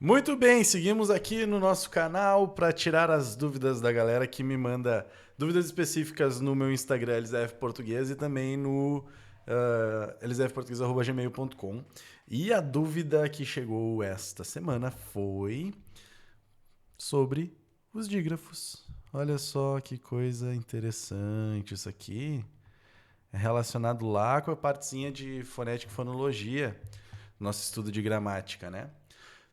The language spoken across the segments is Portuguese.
Muito bem, seguimos aqui no nosso canal para tirar as dúvidas da galera que me manda dúvidas específicas no meu Instagram, Elisef Português, e também no elisefportuguês@gmail.com. E a dúvida que chegou esta semana foi sobre os dígrafos. Olha só que coisa interessante isso aqui. É relacionado lá com a partezinha de fonética e fonologia, nosso estudo de gramática, né?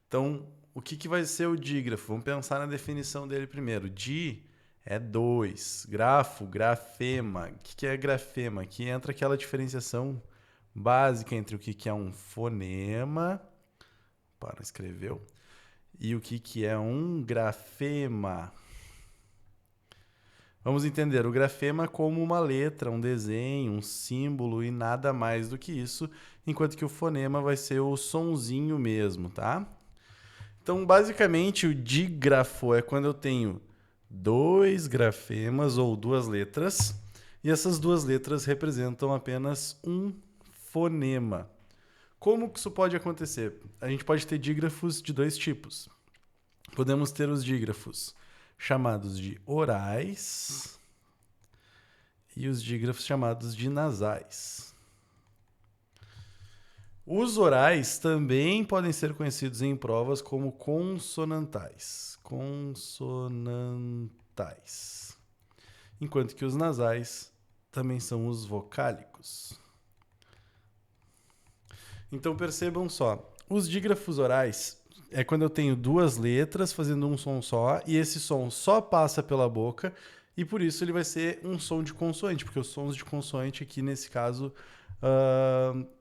Então, o que vai ser o dígrafo? Vamos pensar na definição dele primeiro. Di é dois. Grafo, grafema. O que é grafema? Aqui entra aquela diferenciação básica entre o que é um fonema, para escreveu, e o que é um grafema. Vamos entender o grafema como uma letra, um desenho, um símbolo e nada mais do que isso, enquanto que o fonema vai ser o sonzinho mesmo, tá? Então, basicamente, o dígrafo é quando eu tenho dois grafemas ou duas letras, e essas duas letras representam apenas um fonema. Como que isso pode acontecer? A gente pode ter dígrafos de dois tipos. Podemos ter os dígrafos chamados de orais e os dígrafos chamados de nasais. Os orais também podem ser conhecidos em provas como consonantais. Consonantais. Enquanto que os nasais também são os vocálicos. Então percebam só, os dígrafos orais é quando eu tenho duas letras fazendo um som só e esse som só passa pela boca e por isso ele vai ser um som de consoante, porque os sons de consoante aqui nesse caso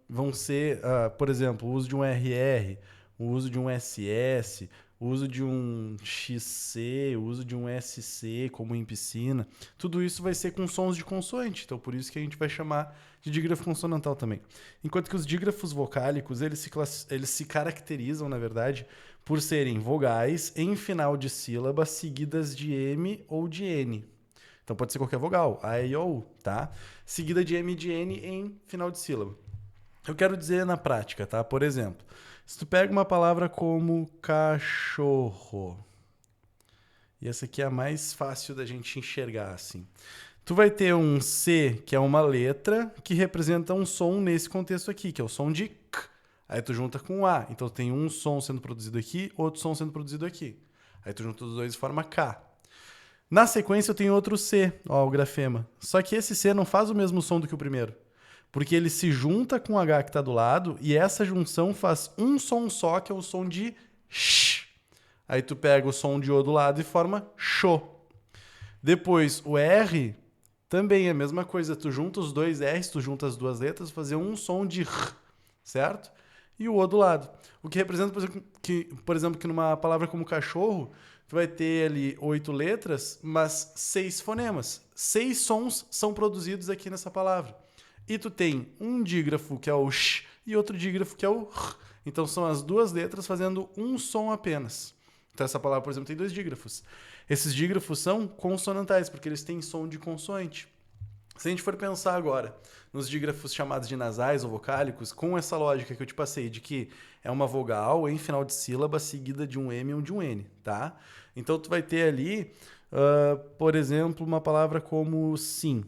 vão ser, por exemplo, o uso de um RR, o uso de um SS, o uso de um XC, o uso de um SC, como em piscina. Tudo isso vai ser com sons de consoante, então por isso que a gente vai chamar de dígrafo consonantal também. Enquanto que os dígrafos vocálicos, eles se caracterizam, na verdade, por serem vogais em final de sílaba seguidas de M ou de N. Então pode ser qualquer vogal, A, E, O, U, tá? Seguida de M e de N em final de sílaba. Eu quero dizer na prática, tá? Por exemplo, se tu pega uma palavra como cachorro, e essa aqui é a mais fácil da gente enxergar assim. Tu vai ter um C, que é uma letra, que representa um som nesse contexto aqui, que é o som de K. Aí tu junta com A. Então tem um som sendo produzido aqui, outro som sendo produzido aqui. Aí tu junta os dois e forma K. Na sequência eu tenho outro C, ó, o grafema. Só que esse C não faz o mesmo som do que o primeiro. Porque ele se junta com o H que está do lado e essa junção faz um som só, que é o som de sh. Aí tu pega o som de O do lado e forma sho. Depois o R também é a mesma coisa. Tu junta os dois R's, tu junta as duas letras, fazer um som de R, certo? E o O do lado. O que representa, por exemplo, que numa palavra como cachorro, tu vai ter ali 8 letras, mas 6 fonemas. 6 sons são produzidos aqui nessa palavra. E tu tem um dígrafo que é o sh e outro dígrafo que é o r. Então são as duas letras fazendo um som apenas. Então essa palavra, por exemplo, tem dois dígrafos. Esses dígrafos são consonantais, porque eles têm som de consoante. Se a gente for pensar agora nos dígrafos chamados de nasais ou vocálicos, com essa lógica que eu te passei de que é uma vogal em final de sílaba seguida de um M ou de um N, tá? Então tu vai ter ali, por exemplo, uma palavra como sim.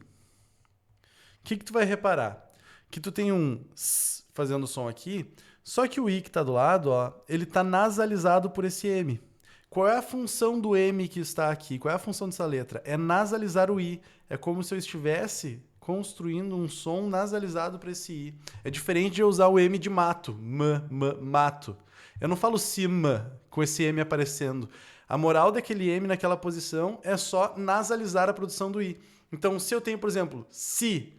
O que tu vai reparar? Que tu tem um s fazendo som aqui, só que o i que está do lado, ó, ele está nasalizado por esse m. Qual é a função do m que está aqui? Qual é a função dessa letra? É nasalizar o i. É como se eu estivesse construindo um som nasalizado para esse i. É diferente de eu usar o m de mato, mato. Eu não falo cima com esse m aparecendo. A moral daquele m naquela posição é só nasalizar a produção do i. Então, se eu tenho, por exemplo, se,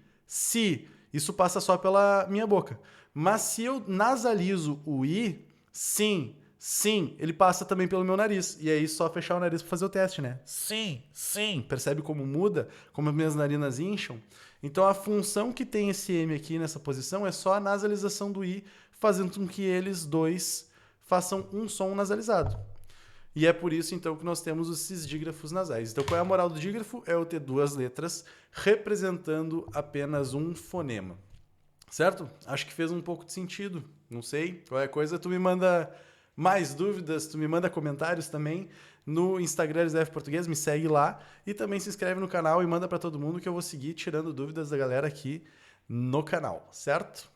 isso passa só pela minha boca. Mas se eu nasalizo o i, sim, ele passa também pelo meu nariz. E aí só fechar o nariz para fazer o teste, né? Sim. Percebe como muda? Como as minhas narinas incham? Então a função que tem esse M aqui nessa posição é só a nasalização do I, fazendo com que eles dois façam um som nasalizado. E é por isso, então, que nós temos esses dígrafos nasais. Então, qual é a moral do dígrafo? É eu ter duas letras representando apenas um fonema. Certo? Acho que fez um pouco de sentido. Não sei. Qualquer coisa, tu me manda Mais dúvidas, tu me manda comentários também no Instagram SDF Português, me segue lá e também se inscreve no canal e manda para todo mundo que eu vou seguir tirando dúvidas da galera aqui no canal, certo?